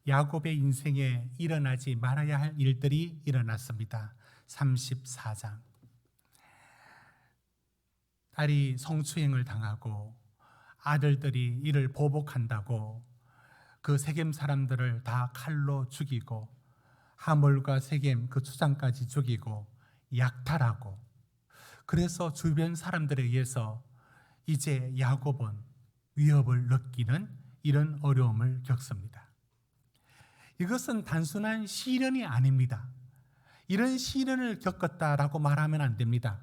야곱의 인생에 일어나지 말아야 할 일들이 일어났습니다. 34장. 딸이 성추행을 당하고 아들들이 이를 보복한다고 그 세겜 사람들을 다 칼로 죽이고 하몰과 세겜 그 추장까지 죽이고 약탈하고, 그래서 주변 사람들에 의해서 이제 야곱은 위협을 느끼는 이런 어려움을 겪습니다. 이것은 단순한 시련이 아닙니다. 이런 시련을 겪었다라고 말하면 안 됩니다.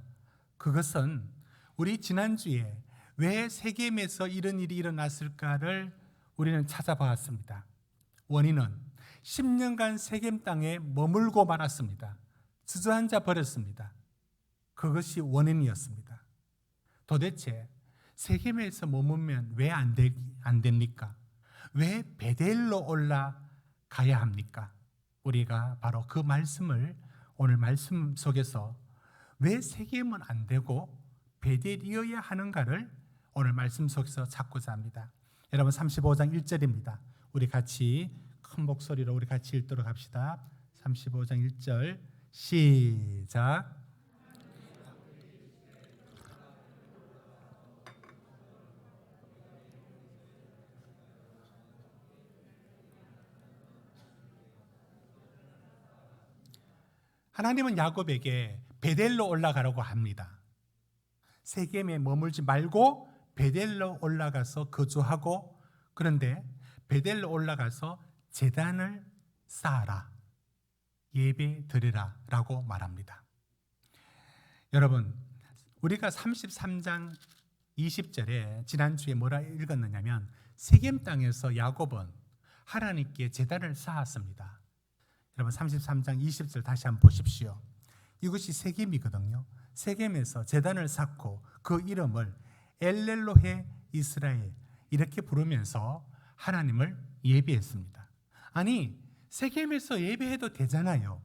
그것은 우리 지난주에 왜 세겜에서 이런 일이 일어났을까를 우리는 찾아봤습니다. 원인은 10년간 세겜 땅에 머물고 말았습니다. 주저앉아 버렸습니다. 그것이 원인이었습니다. 도대체 세겜에서 머물면 왜 안 됩니까? 왜 베델로 올라가야 합니까? 우리가 바로 그 말씀을 오늘 말씀 속에서 왜 세겜은 안 되고 베델이어야 하는가를 오늘 말씀 속에서 찾고자 합니다. 여러분 35장 1절입니다. 우리 같이 큰 목소리로 우리 같이 읽도록 합시다. 35장 1절 시작. 하나님은 야곱에게 베델로 올라가라고 합니다. 세겜에 머물지 말고 베델로 올라가서 거주하고, 그런데 베델로 올라가서 제단을 쌓아라, 예배 드리라 라고 말합니다. 여러분, 우리가 33장 20절에 지난주에 뭐라 읽었느냐면 세겜 땅에서 야곱은 하나님께 제단을 쌓았습니다. 여러분 33장 20절 다시 한번 보십시오. 이것이 세겜이거든요. 세겜에서 제단을 쌓고 그 이름을 엘렐로헤 이스라엘 이렇게 부르면서 하나님을 예배했습니다. 아니, 세겜에서 예배해도 되잖아요.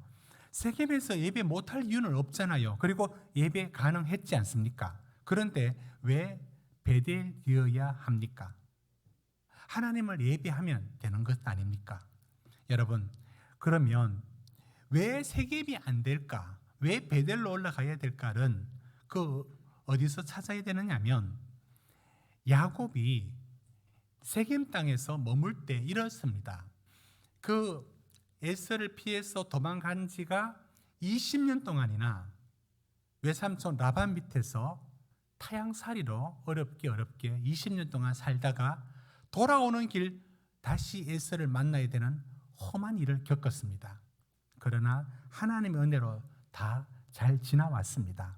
세겜에서 예배 못할 이유는 없잖아요. 그리고 예배 가능했지 않습니까? 그런데 왜 베델이어야 합니까? 하나님을 예배하면 되는 것 아닙니까? 여러분, 그러면 왜 세겜이 안 될까? 왜 베델로 올라가야 될까는 어디서 찾아야 되느냐면 야곱이 세겜 땅에서 머물 때 이렇습니다. 그 에서를 피해서 도망간 지가 20년 동안이나 외삼촌 라반 밑에서 타향살이로 어렵게 20년 동안 살다가 돌아오는 길 다시 에서를 만나야 되는 험한 일을 겪었습니다. 그러나 하나님의 은혜로 다 잘 지나왔습니다.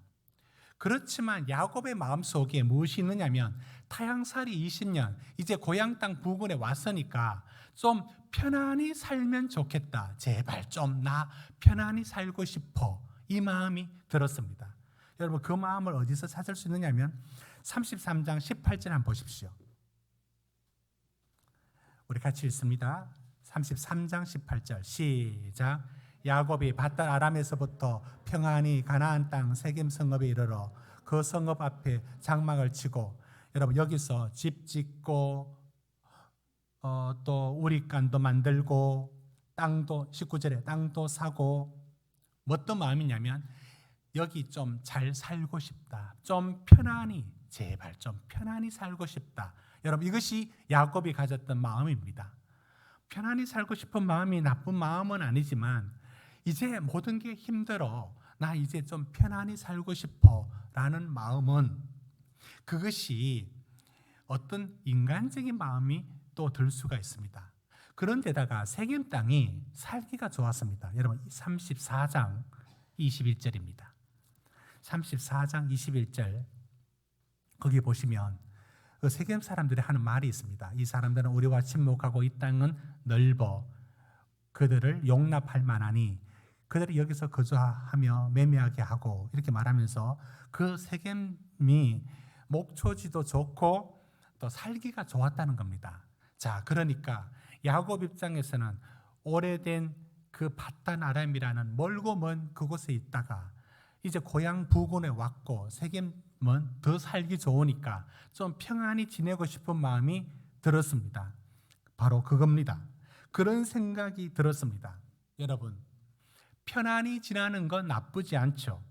그렇지만 야곱의 마음속에 무엇이 있느냐면 타향살이 20년, 이제 고향 땅 부근에 왔으니까 좀 편안히 살면 좋겠다. 제발 좀 나 편안히 살고 싶어. 이 마음이 들었습니다. 여러분, 그 마음을 어디서 찾을 수 있느냐면 33장 18절 한번 보십시오. 우리 같이 읽습니다. 33장 18절 시작. 야곱이 밧단 아람에서부터 평안히 가나안 땅 세겜 성읍에 이르러 그 성읍 앞에 장막을 치고, 여러분 여기서 집 짓고 또 우리간도 만들고 땅도 19절에 땅도 사고, 어떤 마음이냐면 여기 좀 잘 살고 싶다. 좀 편안히, 제발 좀 편안히 살고 싶다. 여러분, 이것이 야곱이 가졌던 마음입니다. 편안히 살고 싶은 마음이 나쁜 마음은 아니지만 이제 모든 게 힘들어. 나 이제 좀 편안히 살고 싶어 라는 마음은, 그것이 어떤 인간적인 마음이 또 들 수가 있습니다. 그런데다가 세겜 땅이 살기가 좋았습니다. 여러분 34장 21절입니다. 34장 21절 거기 보시면 그 세겜 사람들이 하는 말이 있습니다. 이 사람들은 우리와 친목하고 이 땅은 넓어 그들을 용납할 만하니 그들이 여기서 거주하며 매매하게 하고, 이렇게 말하면서 그 세겜이 목초지도 좋고 또 살기가 좋았다는 겁니다. 자, 그러니까 야곱 입장에서는 오래된 그 밧단 아람이라는 멀고 먼 그곳에 있다가 이제 고향 부근에 왔고 세겜은 더 살기 좋으니까 좀 평안히 지내고 싶은 마음이 들었습니다. 바로 그겁니다. 그런 생각이 들었습니다. 여러분, 편안히 지나는 건 나쁘지 않죠.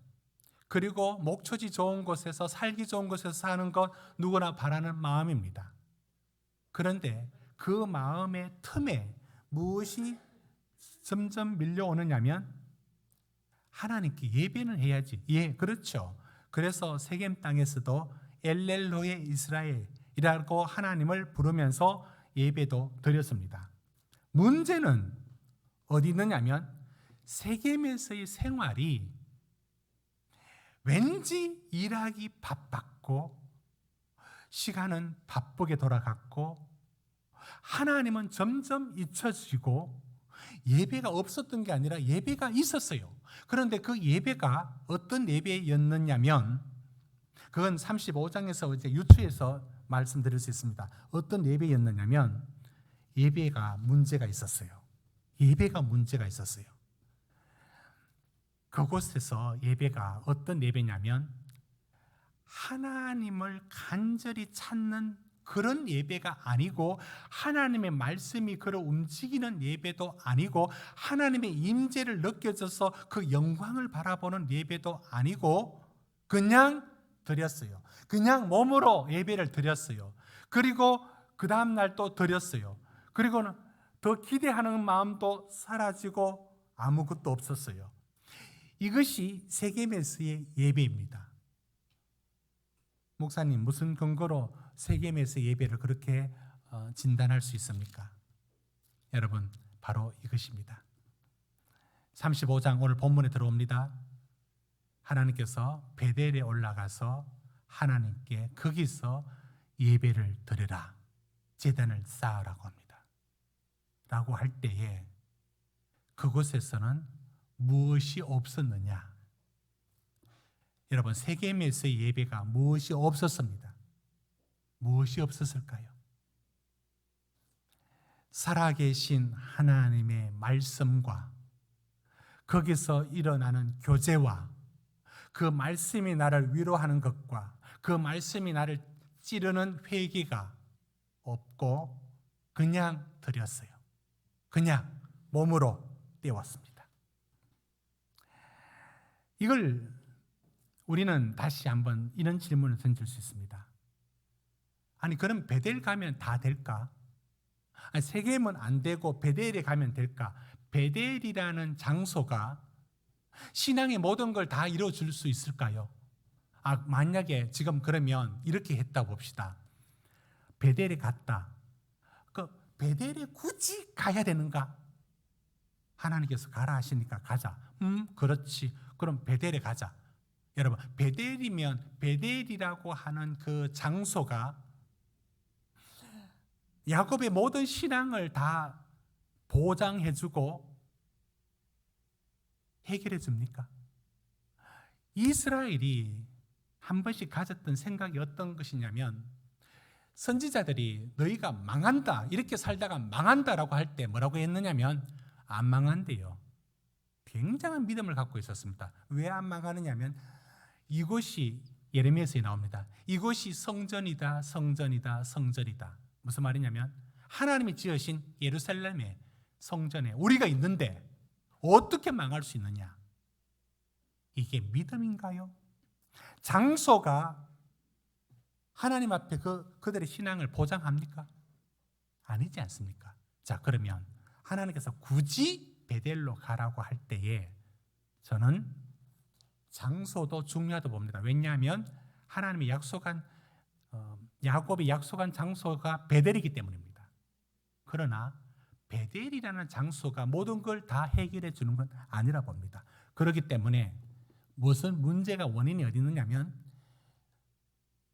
그리고 목초지 좋은 곳에서, 살기 좋은 곳에서 사는 건 누구나 바라는 마음입니다. 그런데 그 마음의 틈에 무엇이 점점 밀려오느냐면, 하나님께 예배는 해야지. 예, 그렇죠. 그래서 세겜 땅에서도 엘렐로의 이스라엘이라고 하나님을 부르면서 예배도 드렸습니다. 문제는 어디 있느냐면, 세겜에서의 생활이 왠지 일하기 바빴고 시간은 바쁘게 돌아갔고 하나님은 점점 잊혀지고 예배가 없었던 게 아니라 예배가 있었어요. 그런데 그 예배가 어떤 예배였느냐면, 그건 35장에서 이제 유추해서 말씀드릴 수 있습니다. 어떤 예배였느냐면, 예배가 문제가 있었어요. 예배가 문제가 있었어요. 그곳에서 예배가 어떤 예배냐면, 하나님을 간절히 찾는 그런 예배가 아니고, 하나님의 말씀이 그를 움직이는 예배도 아니고, 하나님의 임재를 느껴져서 그 영광을 바라보는 예배도 아니고, 그냥 드렸어요. 그냥 몸으로 예배를 드렸어요. 그리고 그 다음 날 또 드렸어요. 그리고는 더 기대하는 마음도 사라지고 아무것도 없었어요. 이것이 세겜에서의 예배입니다. 목사님, 무슨 근거로 세겜에서 예배를 그렇게 진단할 수 있습니까? 여러분, 바로 이것입니다. 35장 오늘 본문에 들어옵니다. 하나님께서 베델에 올라가서 하나님께 거기서 예배를 드려라, 제단을 쌓으라고 합니다. 라고 할 때에 그곳에서는 무엇이 없었느냐? 여러분, 세겜에서의 예배가 무엇이 없었습니다. 무엇이 없었을까요? 살아계신 하나님의 말씀과 거기서 일어나는 교제와 그 말씀이 나를 위로하는 것과 그 말씀이 나를 찌르는 회개가 없고 그냥 드렸어요. 그냥 몸으로 떼왔습니다. 이걸 우리는 다시 한번 이런 질문을 던질 수 있습니다. 아니, 그럼 베델 가면 다 될까? 아니, 세겜은 안 되고 베델에 가면 될까? 베델이라는 장소가 신앙의 모든 걸 다 이루어줄 수 있을까요? 만약에 지금 그러면 이렇게 했다 봅시다. 베델에 갔다. 그 베델에 굳이 가야 되는가? 하나님께서 가라 하시니까 가자. 그렇지. 그럼 베델에 가자. 여러분, 베델이면 베델이라고 하는 그 장소가 야곱의 모든 신앙을 다 보장해주고 해결해 줍니까? 이스라엘이 한 번씩 가졌던 생각이 어떤 것이냐면, 선지자들이 너희가 망한다, 이렇게 살다가 망한다라고 할 때 뭐라고 했느냐면, 안 망한대요. 굉장한 믿음을 갖고 있었습니다. 왜 안 망하느냐면, 이곳이 예레미야서에 나옵니다. 이곳이 성전이다, 성전이다, 성전이다. 무슨 말이냐면, 하나님이 지으신 예루살렘의 성전에 우리가 있는데 어떻게 망할 수 있느냐? 이게 믿음인가요? 장소가 하나님 앞에 그들의 신앙을 보장합니까? 아니지 않습니까? 자, 그러면 하나님께서 굳이 베델로 가라고 할 때에 저는 장소도 중요하다고 봅니다. 왜냐하면 하나님이 야곱이 약속한 장소가 베델이기 때문입니다. 그러나 베델이라는 장소가 모든 걸 다 해결해 주는 건 아니라 봅니다. 그렇기 때문에 무슨 문제가 원인이 어디 있느냐면,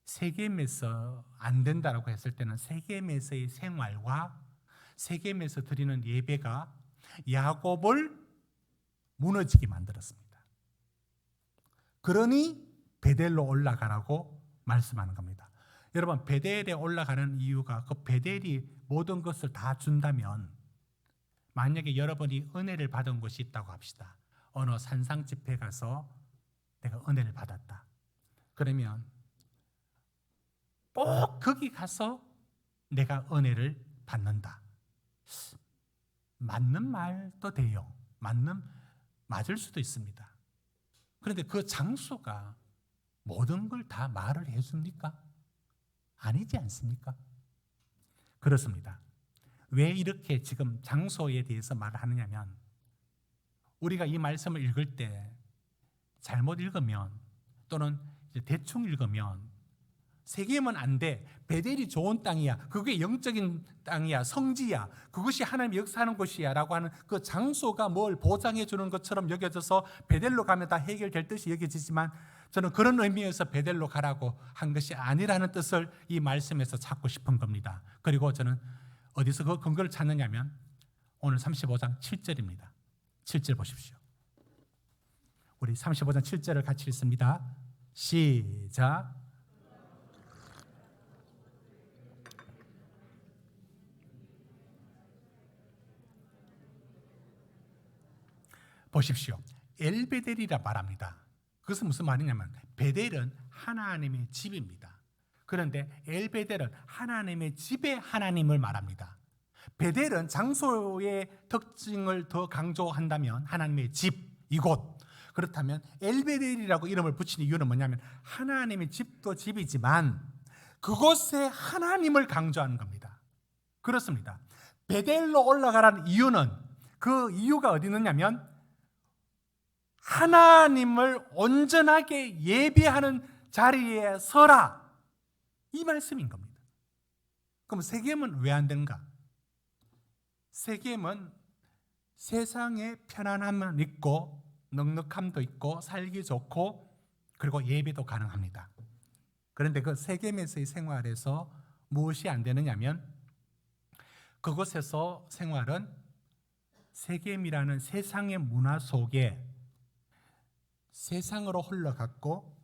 세겜에서 안 된다라고 했을 때는 세겜에서의 생활과 세겜에서 드리는 예배가 야곱을 무너지게 만들었습니다. 그러니 베델로 올라가라고 말씀하는 겁니다. 여러분, 베델에 올라가는 이유가, 그 베델이 모든 것을 다 준다면, 만약에 여러분이 은혜를 받은 곳이 있다고 합시다. 어느 산상 집회 가서 내가 은혜를 받았다. 그러면 꼭 거기 가서 내가 은혜를 받는다. 맞는 말도 돼요. 맞을 수도 있습니다. 그런데 그 장소가 모든 걸 다 말을 해줍니까? 아니지 않습니까? 그렇습니다. 왜 이렇게 지금 장소에 대해서 말을 하느냐면, 우리가 이 말씀을 읽을 때 잘못 읽으면 또는 대충 읽으면 세겜은 안 돼, 베델이 좋은 땅이야, 그게 영적인 땅이야, 성지야, 그것이 하나님이 역사하는 곳이야 라고 하는 그 장소가 뭘 보장해 주는 것처럼 여겨져서 베델로 가면 다 해결될 듯이 여겨지지만, 저는 그런 의미에서 베델로 가라고 한 것이 아니라는 뜻을 이 말씀에서 찾고 싶은 겁니다. 그리고 저는 어디서 그 근거를 찾느냐면 오늘 35장 7절입니다. 7절 보십시오. 우리 35장 7절을 같이 읽습니다. 시작. 보십시오. 엘베델이라 말합니다. 그것은 무슨 말이냐면, 베델은 하나님의 집입니다. 그런데 엘베델은 하나님의 집의 하나님을 말합니다. 베델은 장소의 특징을 더 강조한다면 하나님의 집, 이곳. 그렇다면 엘베델이라고 이름을 붙인 이유는 뭐냐면, 하나님의 집도 집이지만 그곳에 하나님을 강조하는 겁니다. 그렇습니다. 베델로 올라가라는 이유는, 그 이유가 어디 있느냐면 하나님을 온전하게 예배하는 자리에 서라, 이 말씀인 겁니다. 그럼 세겜은 왜 안 되는가? 세겜은 세상에 편안함은 있고 넉넉함도 있고 살기 좋고 그리고 예배도 가능합니다. 그런데 그 세겜에서의 생활에서 무엇이 안 되느냐면, 그곳에서 생활은 세겜이라는 세상의 문화 속에 세상으로 흘러갔고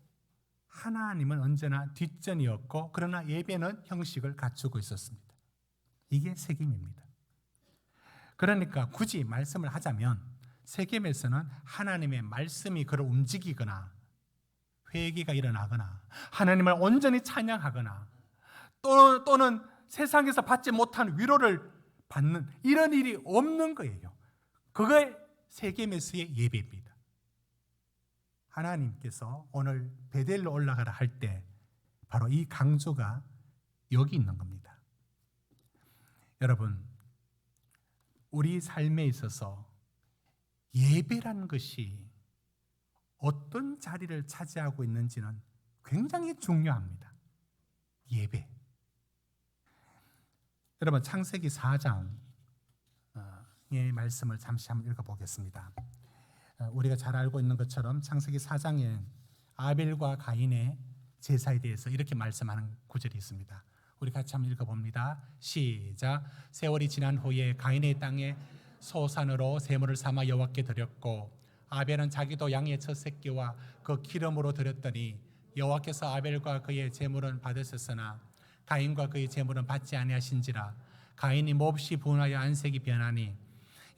하나님은 언제나 뒷전이었고, 그러나 예배는 형식을 갖추고 있었습니다. 이게 세겜입니다. 그러니까 굳이 말씀을 하자면 세겜에서는 하나님의 말씀이 그를 움직이거나 회개가 일어나거나 하나님을 온전히 찬양하거나 또는 세상에서 받지 못한 위로를 받는 이런 일이 없는 거예요. 그게 세겜에서의 예배입니다. 하나님께서 오늘 베델로 올라가라 할 때 바로 이 강조가 여기 있는 겁니다. 여러분, 우리 삶에 있어서 예배라는 것이 어떤 자리를 차지하고 있는지는 굉장히 중요합니다. 예배. 여러분, 창세기 4장의 말씀을 잠시 한번 읽어보겠습니다. 우리가 잘 알고 있는 것처럼 창세기 4장에 아벨과 가인의 제사에 대해서 이렇게 말씀하는 구절이 있습니다. 우리 같이 한번 읽어봅니다. 시작. 세월이 지난 후에 가인의 땅에 소산으로 제물을 삼아 여호와께 드렸고, 아벨은 자기도 양의 첫 새끼와 그 기름으로 드렸더니 여호와께서 아벨과 그의 제물은 받으셨으나 가인과 그의 제물은 받지 아니하신지라. 가인이 몹시 분하여 안색이 변하니.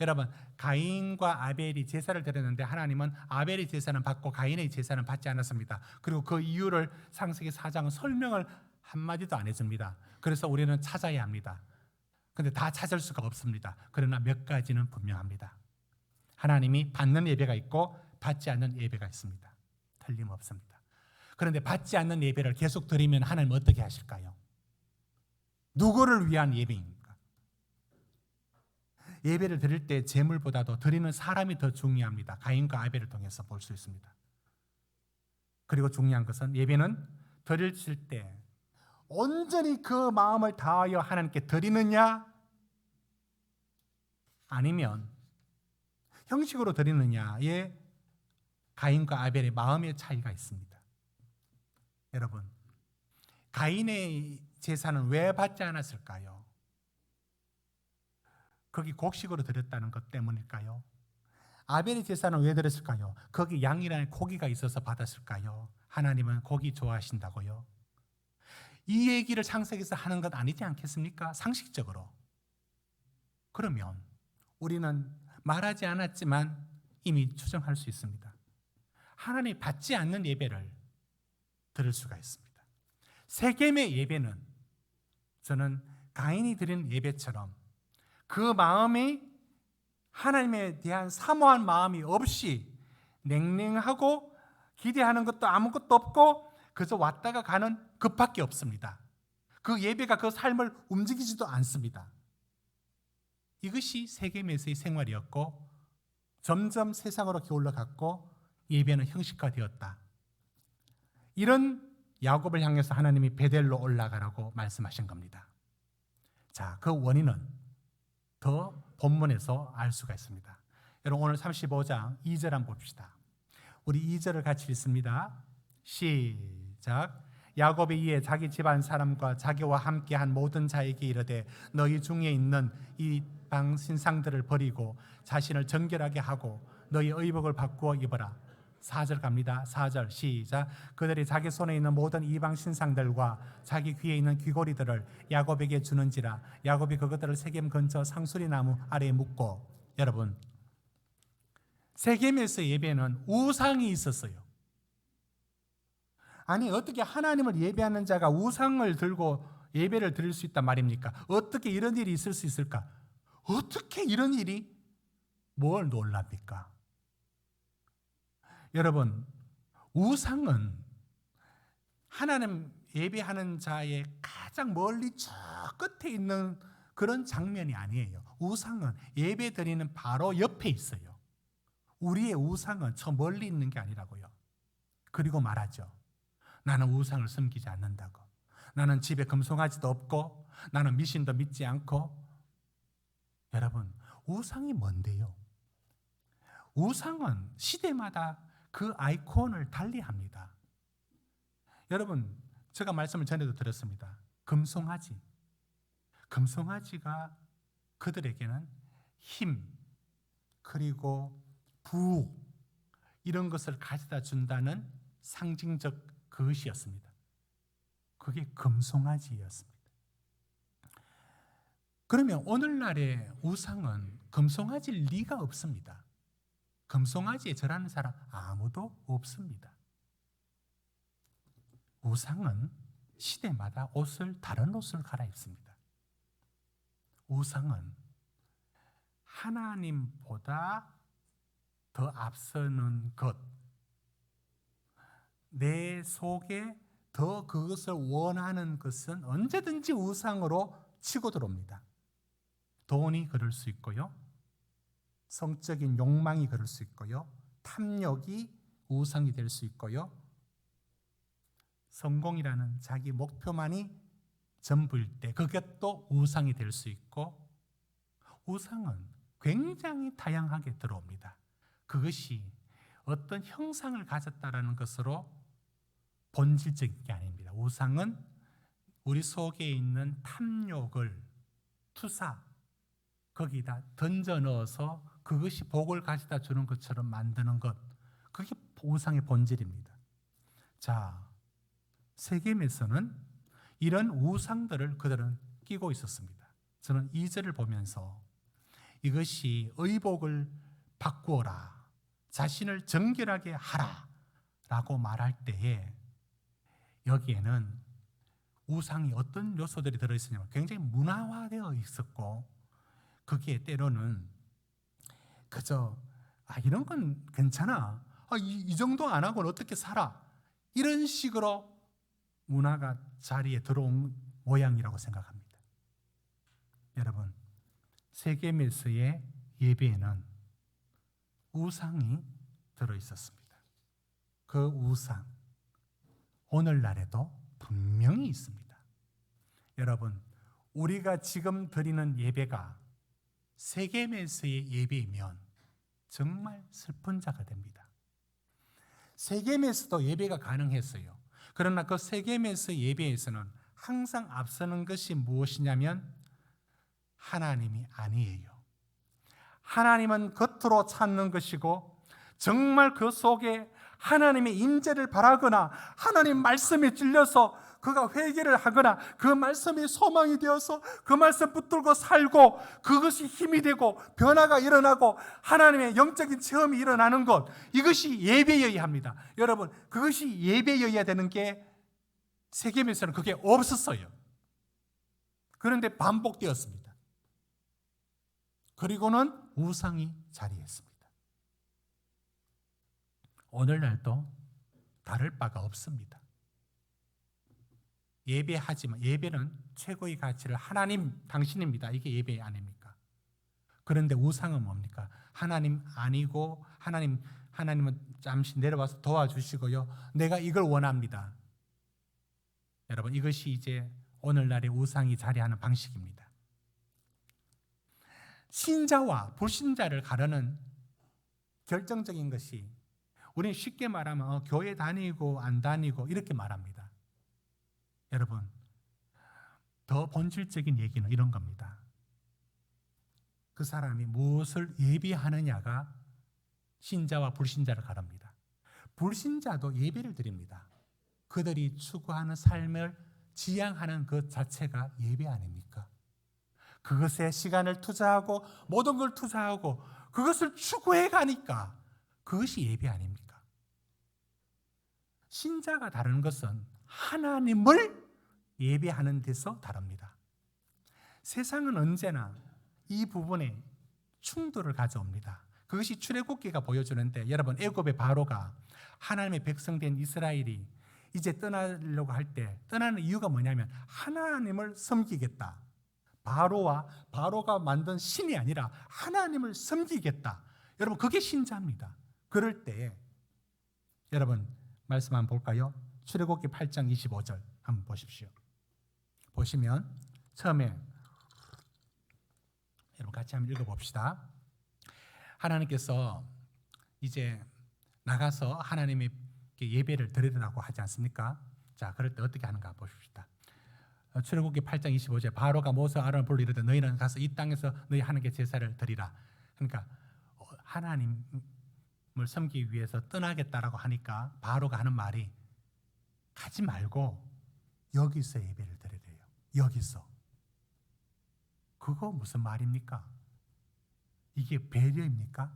여러분, 가인과 아벨이 제사를 드렸는데 하나님은 아벨의 제사는 받고 가인의 제사는 받지 않았습니다. 그리고 그 이유를 창세기 4장은 설명을 한마디도 안 해줍니다. 그래서 우리는 찾아야 합니다. 그런데 다 찾을 수가 없습니다. 그러나 몇 가지는 분명합니다. 하나님이 받는 예배가 있고 받지 않는 예배가 있습니다. 틀림없습니다. 그런데 받지 않는 예배를 계속 드리면 하나님은 어떻게 하실까요? 누구를 위한 예배입니까? 예배를 드릴 때 제물보다도 드리는 사람이 더 중요합니다. 가인과 아벨을 통해서 볼 수 있습니다. 그리고 중요한 것은 예배는 드릴 때 온전히 그 마음을 다하여 하나님께 드리느냐 아니면 형식으로 드리느냐에 가인과 아벨의 마음의 차이가 있습니다. 여러분, 가인의 제사는 왜 받지 않았을까요? 거기 곡식으로 드렸다는 것 때문일까요? 아벨의 제사는 왜 드렸을까요? 거기 양이라는 고기가 있어서 받았을까요? 하나님은 고기 좋아하신다고요? 이 얘기를 창세기에서 하는 것 아니지 않겠습니까? 상식적으로. 그러면 우리는 말하지 않았지만 이미 추정할 수 있습니다. 하나님이 받지 않는 예배를 드릴 수가 있습니다. 세겜의 예배는 저는 가인이 드린 예배처럼 그 마음이 하나님에 대한 사모한 마음이 없이 냉랭하고 기대하는 것도 아무것도 없고 그저 왔다가 가는 것밖에 없습니다. 그 예배가 그 삶을 움직이지도 않습니다. 이것이 세겜에서의 생활이었고 점점 세상으로 기울어 갔고 예배는 형식화되었다. 이런 야곱을 향해서 하나님이 베델로 올라가라고 말씀하신 겁니다. 자, 그 원인은 더 본문에서 알 수가 있습니다. 여러분 오늘 35장 2절 한번 봅시다. 우리 2절을 같이 읽습니다. 시작. 야곱이 이에 자기 집안 사람과 자기와 함께한 모든 자에게 이르되 너희 중에 있는 이방 신상들을 버리고 자신을 정결하게 하고 너희 의복을 바꾸어 입어라. 4절 갑니다. 4절 시작. 그들이 자기 손에 있는 모든 이방 신상들과 자기 귀에 있는 귀고리들을 야곱에게 주는지라. 야곱이 그것들을 세겜 근처 상수리 나무 아래에 묻고. 여러분, 세겜에서 예배는 우상이 있었어요. 아니 어떻게 하나님을 예배하는 자가 우상을 들고 예배를 드릴 수 있단 말입니까? 어떻게 이런 일이 있을 수 있을까? 어떻게 이런 일이 뭘 놀랍니까? 여러분, 우상은 하나님 예배하는 자의 가장 멀리 저 끝에 있는 그런 장면이 아니에요. 우상은 예배 드리는 바로 옆에 있어요. 우리의 우상은 저 멀리 있는 게 아니라고요. 그리고 말하죠. 나는 우상을 섬기지 않는다고. 나는 집에 금송아지도 없고 나는 미신도 믿지 않고. 여러분, 우상이 뭔데요? 우상은 시대마다 그 아이콘을 달리합니다. 여러분, 제가 말씀을 전에도 드렸습니다. 금송아지. 금송아지가 그들에게는 힘 그리고 부욱 이런 것을 가져다 준다는 상징적 그것이었습니다. 그게 금송아지였습니다. 그러면 오늘날의 우상은 금송아지일 리가 없습니다. 금송아지에 절하는 사람 아무도 없습니다. 우상은 시대마다 다른 옷을 갈아입습니다. 우상은 하나님보다 더 앞서는 것, 내 속에 더 그것을 원하는 것은 언제든지 우상으로 치고 들어옵니다. 돈이 그럴 수 있고요. 성적인 욕망이 그럴 수 있고요. 탐욕이 우상이 될 수 있고요. 성공이라는 자기 목표만이 전부일 때 그것도 우상이 될 수 있고, 우상은 굉장히 다양하게 들어옵니다. 그것이 어떤 형상을 가졌다라는 것으로 본질적인 게 아닙니다. 우상은 우리 속에 있는 탐욕을 거기다 던져 넣어서 그것이 복을 가져다 주는 것처럼 만드는 것, 그게 우상의 본질입니다. 자, 세겜에서는 이런 우상들을 그들은 끼고 있었습니다. 저는 2절을 보면서 이것이 의복을 바꾸어라, 자신을 정결하게 하라 라고 말할 때에 여기에는 우상이 어떤 요소들이 들어있었냐면 굉장히 문화화되어 있었고, 그게 때로는 그저 이런 건 괜찮아, 이 정도 안 하고는 어떻게 살아, 이런 식으로 문화가 자리에 들어온 모양이라고 생각합니다. 여러분, 세겜에서의 예배에는 우상이 들어있었습니다. 그 우상 오늘날에도 분명히 있습니다. 여러분, 우리가 지금 드리는 예배가 세겜에서의 예배이면 정말 슬픈 자가 됩니다. 세겜에서도 예배가 가능했어요. 그러나 그 세겜에서 예배에서는 항상 앞서는 것이 무엇이냐면 하나님이 아니에요. 하나님은 겉으로 찾는 것이고, 정말 그 속에 하나님의 임재를 바라거나 하나님 말씀에 찔려서 그가 회개를 하거나 그 말씀이 소망이 되어서 그 말씀 붙들고 살고 그것이 힘이 되고 변화가 일어나고 하나님의 영적인 체험이 일어나는 것, 이것이 예배여야 합니다. 여러분, 그것이 예배여야 되는 게 세겜에서는 그게 없었어요. 그런데 반복되었습니다. 그리고는 우상이 자리했습니다. 오늘날도 다를 바가 없습니다. 예배하지만 예배는 최고의 가치를 하나님 당신입니다. 이게 예배 아닙니까? 그런데 우상은 뭡니까? 하나님 아니고 하나님은 잠시 내려와서 도와주시고요. 내가 이걸 원합니다. 여러분, 이것이 이제 오늘날의 우상이 자리하는 방식입니다. 신자와 불신자를 가르는 결정적인 것이, 우리는 쉽게 말하면 교회 다니고 안 다니고 이렇게 말합니다. 여러분, 더 본질적인 얘기는 이런 겁니다. 그 사람이 무엇을 예비하느냐가 신자와 불신자를 가릅니다. 불신자도 예배를 드립니다. 그들이 추구하는 삶을 지향하는 것 자체가 예배 아닙니까? 그것에 시간을 투자하고 모든 걸 투자하고 그것을 추구해 가니까 그것이 예배 아닙니까? 신자가 다른 것은 하나님을 예배하는 데서 다릅니다. 세상은 언제나 이 부분에 충돌을 가져옵니다. 그것이 출애굽기가 보여주는데, 여러분, 애굽의 바로가 하나님의 백성된 이스라엘이 이제 떠나려고 할 때 떠나는 이유가 뭐냐면 하나님을 섬기겠다. 바로가 만든 신이 아니라 하나님을 섬기겠다. 여러분, 그게 신자입니다. 그럴 때에 여러분 말씀 한번 볼까요? 출애굽기 8장 25절 한번 보십시오. 보시면 처음에 여러분 같이 한번 읽어봅시다. 하나님께서 이제 나가서 하나님의 예배를 드리라고 하지 않습니까? 자, 그럴 때 어떻게 하는가 보십시다. 출애굽기 8장 25절, 바로가 모세 아론을 불러 이르되 너희는 가서 이 땅에서 너희 하나님께 제사를 드리라. 그러니까 하나님을 섬기기 위해서 떠나겠다라고 하니까 바로가 하는 말이 가지 말고 여기서 예배를 드리래요. 여기서. 그거 무슨 말입니까? 이게 배려입니까?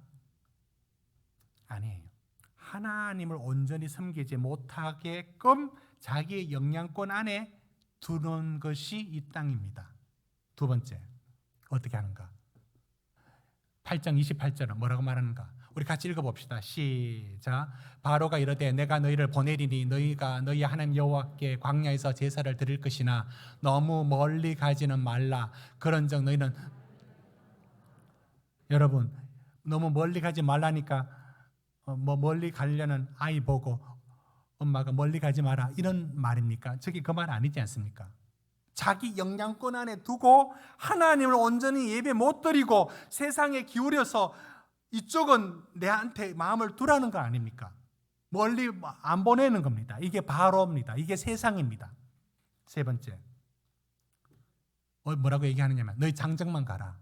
아니에요. 하나님을 온전히 섬기지 못하게끔 자기의 영향권 안에 두는 것이 이 땅입니다. 두 번째, 어떻게 하는가? 8장 28절은 뭐라고 말하는가? 우리 같이 읽어봅시다. 시작. 바로가 이르되 내가 너희를 보내리니 너희가 너희 하나님 여호와께 광야에서 제사를 드릴 것이나 너무 멀리 가지는 말라. 그런즉 너희는, 여러분, 너무 멀리 가지 말라니까 멀리 가려는 아이 보고 엄마가 멀리 가지 마라 이런 말입니까? 저게 그 말 아니지 않습니까? 자기 영향권 안에 두고 하나님을 온전히 예배 못 드리고 세상에 기울여서 이쪽은 내한테 마음을 두라는 거 아닙니까? 멀리 안 보내는 겁니다. 이게 바로입니다. 이게 세상입니다. 세 번째, 뭐라고 얘기하느냐면 너희 장정만 가라.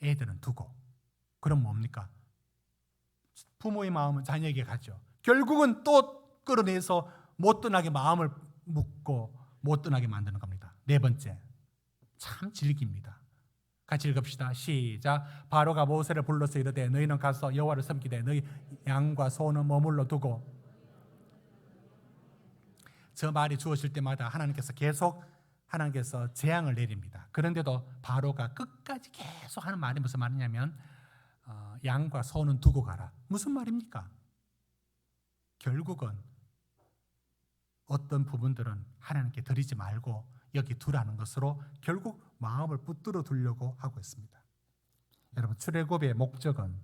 애들은 두고. 그럼 뭡니까? 부모의 마음은 자녀에게 가죠. 결국은 또 끌어내서 못 떠나게 마음을 묶고 못 떠나게 만드는 겁니다. 네 번째, 참 질깁니다. 같이 읽읍시다. 시작. 바로가 모세를 불러서 이르되 너희는 가서 여호와를 섬기되 너희 양과 소는 머물러 두고. 저 말이 주어질 때마다 하나님께서 재앙을 내립니다. 그런데도 바로가 끝까지 계속 하는 말이 무슨 말이냐면 양과 소는 두고 가라. 무슨 말입니까? 결국은 어떤 부분들은 하나님께 드리지 말고 여기 두라는 것으로 결국 마음을 붙들어 두려고 하고 있습니다. 여러분, 출애굽의 목적은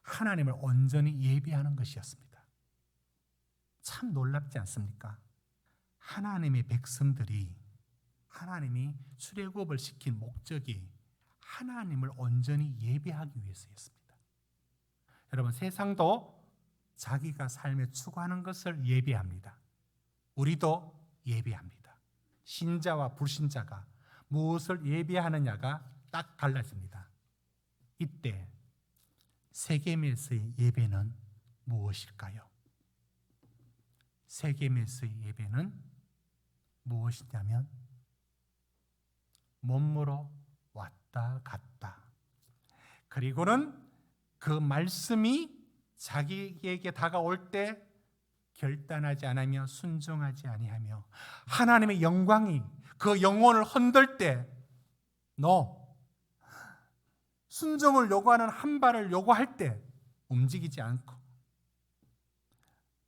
하나님을 온전히 예배하는 것이었습니다. 참 놀랍지 않습니까? 하나님의 백성들이, 하나님이 출애굽을 시킨 목적이 하나님을 온전히 예배하기 위해서였습니다. 여러분, 세상도 자기가 삶에 추구하는 것을 예배합니다. 우리도 예배합니다. 신자와 불신자가 무엇을 예배하느냐가 딱 갈라집니다. 이때 세겜에서의 예배는 무엇일까요? 세겜에서의 예배는 무엇이냐면 몸으로 왔다 갔다. 그리고는 그 말씀이 자기에게 다가올 때 결단하지 않으며 순종하지 아니하며 하나님의 영광이 그 영혼을 흔들 때 순종을 요구하는 한 발을 요구할 때 움직이지 않고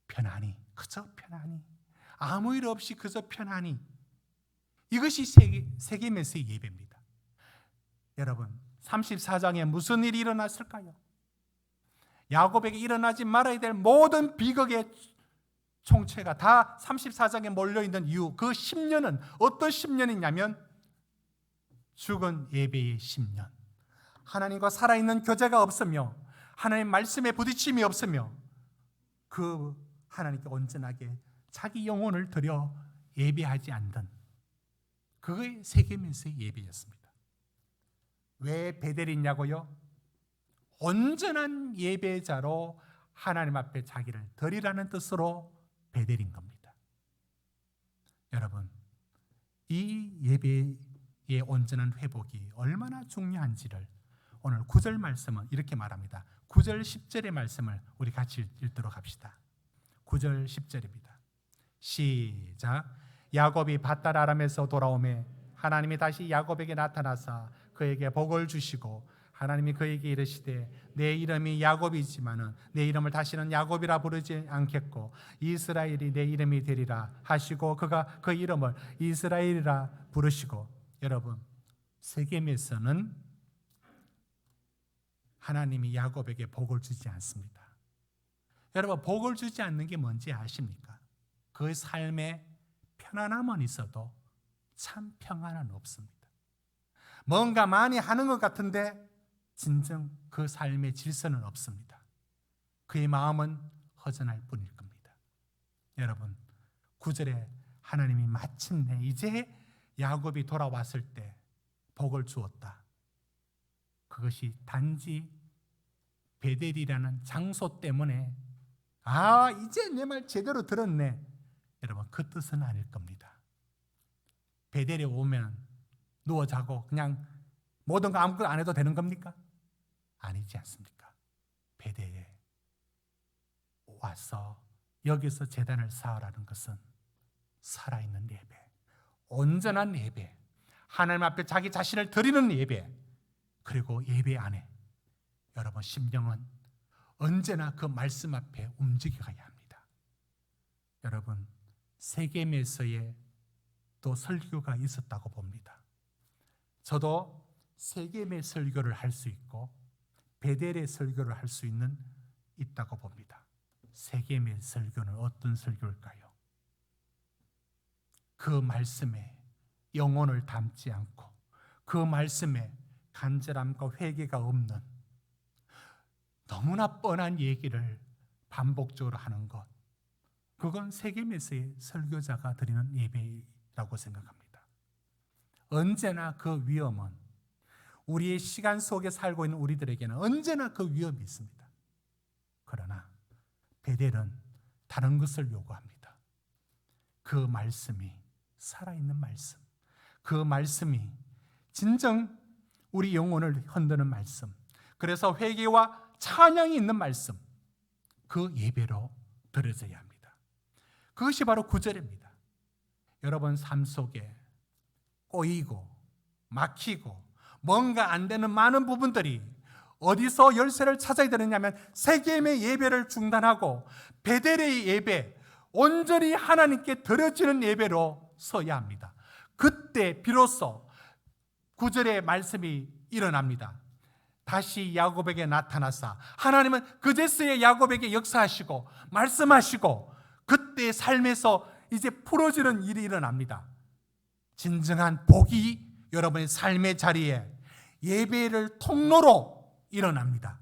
편안히, 그저 편안히, 아무 일 없이 그저 편안히, 이것이 세겜에서의 예배입니다. 여러분, 34장에 무슨 일이 일어났을까요? 야곱에게 일어나지 말아야 될 모든 비극의 총체가 다 34장에 몰려있는 이유, 그 10년은 어떤 10년이냐면 죽은 예배의 10년, 하나님과 살아있는 교제가 없으며 하나님 말씀에 부딪힘이 없으며 그 하나님께 온전하게 자기 영혼을 들여 예배하지 않던 그게 세겜에서의 예배였습니다. 왜 베델이냐고요? 온전한 예배자로 하나님 앞에 자기를 드리라는 뜻으로 베델인 겁니다. 여러분, 이 예배의 온전한 회복이 얼마나 중요한지를 오늘 9절 말씀은 이렇게 말합니다. 9절 10절의 말씀을 우리 같이 읽도록 합시다. 9절 10절입니다. 시작. 야곱이 밧달 아람에서 돌아오매 하나님이 다시 야곱에게 나타나사 그에게 복을 주시고 하나님이 그에게 이르시되 내 이름이 야곱이지만은 내 이름을 다시는 야곱이라 부르지 않겠고 이스라엘이 내 이름이 되리라 하시고 그가 그 이름을 이스라엘이라 부르시고. 여러분, 세겜에서는 하나님이 야곱에게 복을 주지 않습니다. 여러분, 복을 주지 않는 게 뭔지 아십니까? 그 삶에 편안함은 있어도 참 평안은 없습니다. 뭔가 많이 하는 것 같은데 진정 그 삶의 질서는 없습니다. 그의 마음은 허전할 뿐일 겁니다. 여러분, 9절에 하나님이 마침내 이제 야곱이 돌아왔을 때 복을 주었다. 그것이 단지 베델이라는 장소 때문에 이제 내 말 제대로 들었네, 여러분, 그 뜻은 아닐 겁니다. 베델에 오면 누워 자고 그냥 모든 거 아무것도 안 해도 되는 겁니까? 아니지 않습니까? 베델에 와서 여기서 제단을 쌓으라는 것은 살아있는 예배, 온전한 예배, 하나님 앞에 자기 자신을 드리는 예배, 그리고 예배 안에 여러분 심령은 언제나 그 말씀 앞에 움직여가야 합니다. 여러분, 세겜에서의 또 설교가 있었다고 봅니다. 저도 세겜의 설교를 할 수 있고 베델의 설교를 할 수 있다고 봅니다. 세겜의 설교는 어떤 설교일까요? 그 말씀에 영혼을 담지 않고 그 말씀에 간절함과 회개가 없는 너무나 뻔한 얘기를 반복적으로 하는 것, 그건 세겜에서의 설교자가 드리는 예배라고 생각합니다. 언제나 그 위험은 우리의 시간 속에 살고 있는 우리들에게는 언제나 그 위험이 있습니다. 그러나 베델은 다른 것을 요구합니다. 그 말씀이 살아있는 말씀, 그 말씀이 진정 우리 영혼을 흔드는 말씀, 그래서 회개와 찬양이 있는 말씀, 그 예배로 드려져야 합니다. 그것이 바로 9절입니다. 여러분 삶 속에 꼬이고 막히고 뭔가 안 되는 많은 부분들이 어디서 열쇠를 찾아야 되느냐면 세겜의 예배를 중단하고 베델의 예배, 온전히 하나님께 드려지는 예배로 서야 합니다. 그때 비로소 9절의 말씀이 일어납니다. 다시 야곱에게 나타나사 하나님은 그제서야 야곱에게 역사하시고 말씀하시고 그때 삶에서 이제 풀어지는 일이 일어납니다. 진정한 복이 여러분의 삶의 자리에 예배를 통로로 일어납니다.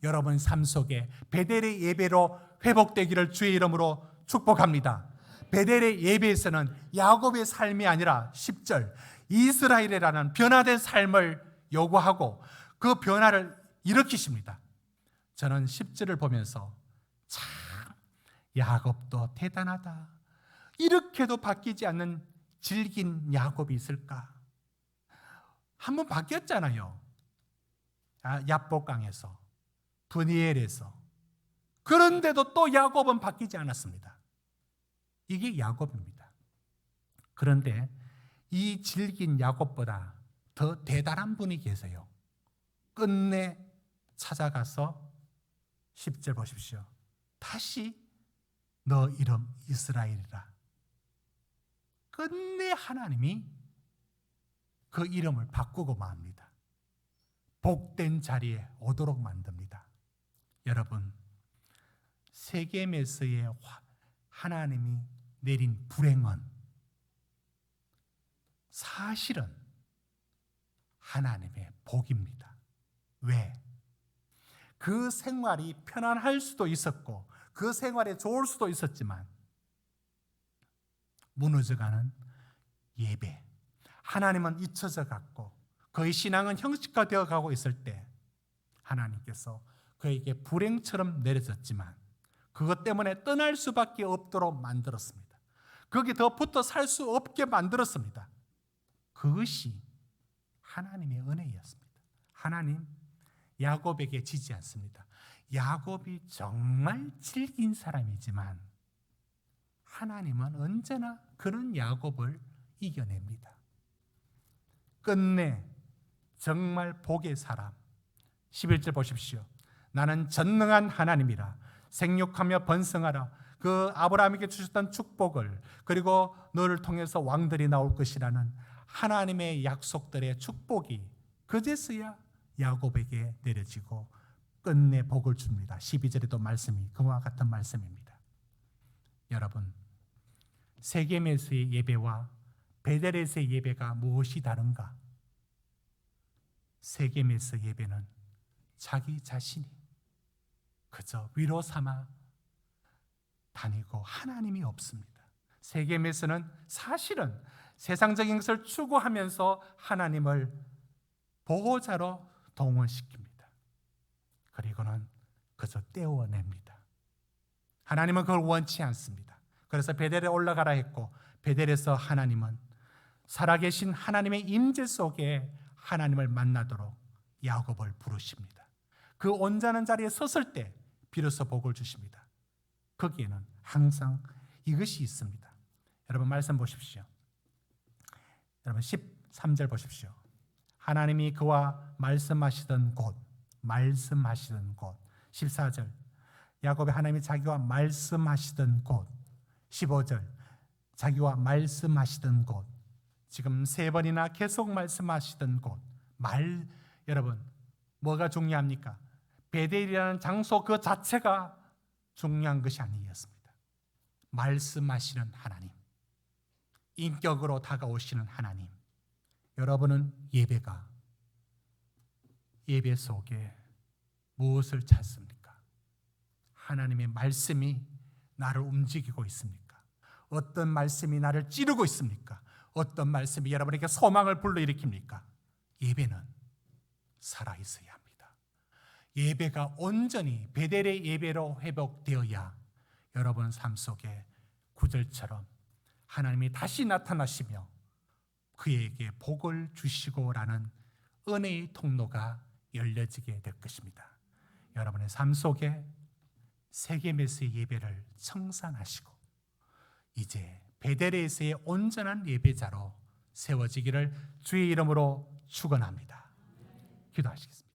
여러분 삶 속에 베델의 예배로 회복되기를 주의 이름으로 축복합니다. 베델의 예배에서는 야곱의 삶이 아니라 10절 이스라엘이라는 변화된 삶을 요구하고 그 변화를 일으키십니다. 저는 10절을 보면서 참 야곱도 대단하다, 이렇게도 바뀌지 않는 질긴 야곱이 있을까? 한번 바뀌었잖아요. 야복강에서, 브니엘에서. 그런데도 또 야곱은 바뀌지 않았습니다. 이게 야곱입니다. 그런데 이 질긴 야곱보다 더 대단한 분이 계세요. 끝내 찾아가서 10절 보십시오. 다시 너 이름 이스라엘이라. 끝내 하나님이 그 이름을 바꾸고 맙니다. 복된 자리에 오도록 만듭니다. 여러분, 세겜에서의 하나님이 내린 불행은 사실은 하나님의 복입니다. 왜? 그 생활이 편안할 수도 있었고 그 생활에 좋을 수도 있었지만 무너져가는 예배, 하나님은 잊혀져 갔고 그의 신앙은 형식화되어 가고 있을 때 하나님께서 그에게 불행처럼 내려졌지만 그것 때문에 떠날 수밖에 없도록 만들었습니다. 거기 더 붙어 살 수 없게 만들었습니다. 그것이 하나님의 은혜였습니다. 하나님 야곱에게 지지 않습니다. 야곱이 정말 질긴 사람이지만 하나님은 언제나 그런 야곱을 이겨냅니다. 끝내 정말 복의 사람 11절 보십시오. 나는 전능한 하나님이라 생육하며 번성하라. 그 아브라함에게 주셨던 축복을 그리고 너를 통해서 왕들이 나올 것이라는 하나님의 약속들의 축복이 그제서야 야곱에게 내려지고 끝내 복을 줍니다. 12절에도 말씀이 그와 같은 말씀입니다. 여러분, 세겜에서의 예배와 베델에서의 예배가 무엇이 다른가? 세겜에서 예배는 자기 자신이 그저 위로 삼아 다니고 하나님이 없습니다. 세겜에서는 사실은 세상적인 것을 추구하면서 하나님을 보호자로 동원시킵니다. 그리고는 그저 떼어냅니다. 하나님은 그걸 원치 않습니다. 그래서 베델에 올라가라 했고 베델에서 하나님은 살아계신 하나님의 임재 속에 하나님을 만나도록 야곱을 부르십니다. 그 온전한 자리에 섰을 때 비로소 복을 주십니다. 거기에는 항상 이것이 있습니다. 여러분 말씀 보십시오. 여러분 13절 보십시오. 하나님이 그와 말씀하시던 곳 14절 야곱의 하나님이 자기와 말씀하시던 곳 15절 자기와 말씀하시던 곳 지금 3번이나 계속 말씀하시던 곳 여러분 뭐가 중요합니까? 베델이라는 장소 그 자체가 중요한 것이 아니었습니다. 말씀하시는 하나님, 인격으로 다가오시는 하나님. 여러분은 예배 속에 무엇을 찾습니까? 하나님의 말씀이 나를 움직이고 있습니까? 어떤 말씀이 나를 찌르고 있습니까? 어떤 말씀이 여러분에게 소망을 불러일으킵니까? 예배는 살아있어야 합니다. 예배가 온전히 베델의 예배로 회복되어야 여러분 삶 속에 9절처럼 하나님이 다시 나타나시며 그에게 복을 주시고라는 은혜의 통로가 열려지게 될 것입니다. 여러분의 삶 속에 세겜에서의 예배를 청산하시고 이제 베델에서의 온전한 예배자로 세워지기를 주의 이름으로 축원합니다. 기도하시겠습니다.